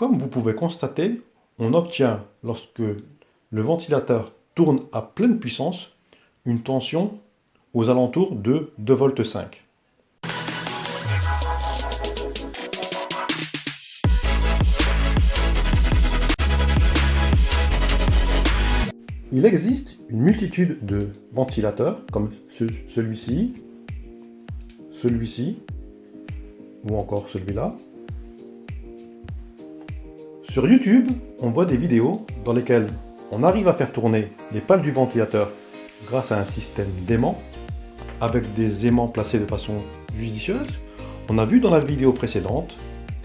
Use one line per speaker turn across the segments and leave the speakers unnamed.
Comme vous pouvez constater, on obtient, lorsque le ventilateur tourne à pleine puissance, une tension aux alentours de 2,5 V. Il existe une multitude de ventilateurs, comme celui-ci, celui-ci, ou encore celui-là. Sur YouTube, on voit des vidéos dans lesquelles on arrive à faire tourner les pales du ventilateur grâce à un système d'aimants, avec des aimants placés de façon judicieuse. On a vu dans la vidéo précédente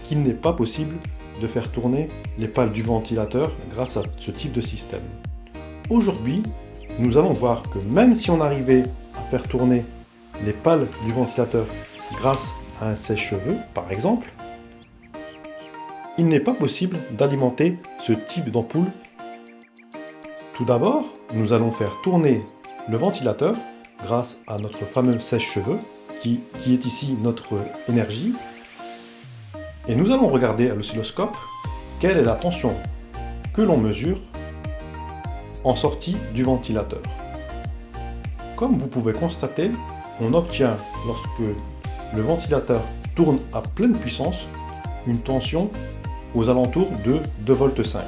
qu'il n'est pas possible de faire tourner les pales du ventilateur grâce à ce type de système. Aujourd'hui, nous allons voir que même si on arrivait à faire tourner les pales du ventilateur grâce à un sèche-cheveux, par exemple, il n'est pas possible d'alimenter ce type d'ampoule. Tout d'abord, nous allons faire tourner le ventilateur grâce à notre fameux sèche-cheveux, qui est ici notre énergie. Et nous allons regarder à l'oscilloscope quelle est la tension que l'on mesure en sortie du ventilateur. Comme vous pouvez constater, on obtient, lorsque le ventilateur tourne à pleine puissance, une tension aux alentours de 2,5 V.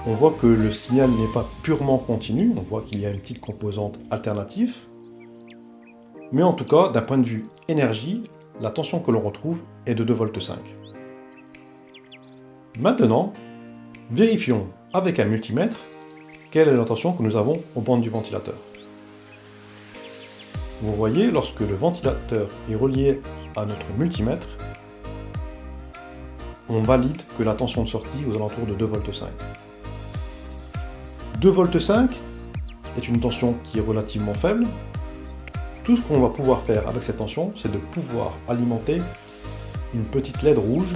On voit que le signal n'est pas purement continu, on voit qu'il y a une petite composante alternative. Mais en tout cas, d'un point de vue énergie, la tension que l'on retrouve est de 2,5 V. Maintenant, vérifions avec un multimètre quelle est la tension que nous avons aux bandes du ventilateur. Vous voyez, lorsque le ventilateur est relié à notre multimètre, on valide que la tension de sortie est aux alentours de 2,5 V. 2,5 V est une tension qui est relativement faible. Tout ce qu'on va pouvoir faire avec cette tension, c'est de pouvoir alimenter une petite LED rouge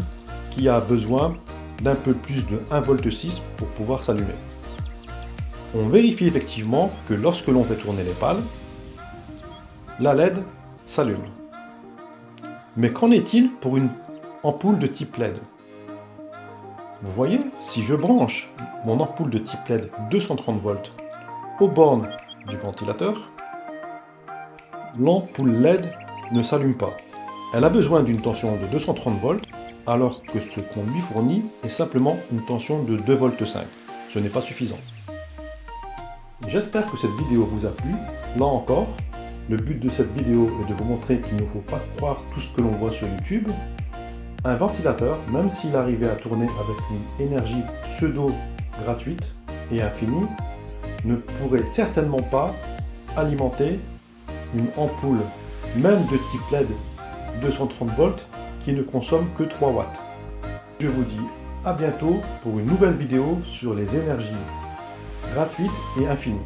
qui a besoin d'un peu plus de 1,6 V pour pouvoir s'allumer. On vérifie effectivement que lorsque l'on fait tourner les pales, la LED s'allume. Mais qu'en est-il pour une ampoule de type LED? Vous voyez, si je branche mon ampoule de type LED 230 volts aux bornes du ventilateur, l'ampoule LED ne s'allume pas. Elle a besoin d'une tension de 230 volts, alors que ce qu'on lui fournit est simplement une tension de 2,5 V. Ce n'est pas suffisant. J'espère que cette vidéo vous a plu. Là encore, le but de cette vidéo est de vous montrer qu'il ne faut pas croire tout ce que l'on voit sur YouTube. Un ventilateur, même s'il arrivait à tourner avec une énergie pseudo-gratuite et infinie, ne pourrait certainement pas alimenter une ampoule, même de type LED 230 volts, qui ne consomme que 3 watts. Je vous dis à bientôt pour une nouvelle vidéo sur les énergies gratuites et infinies.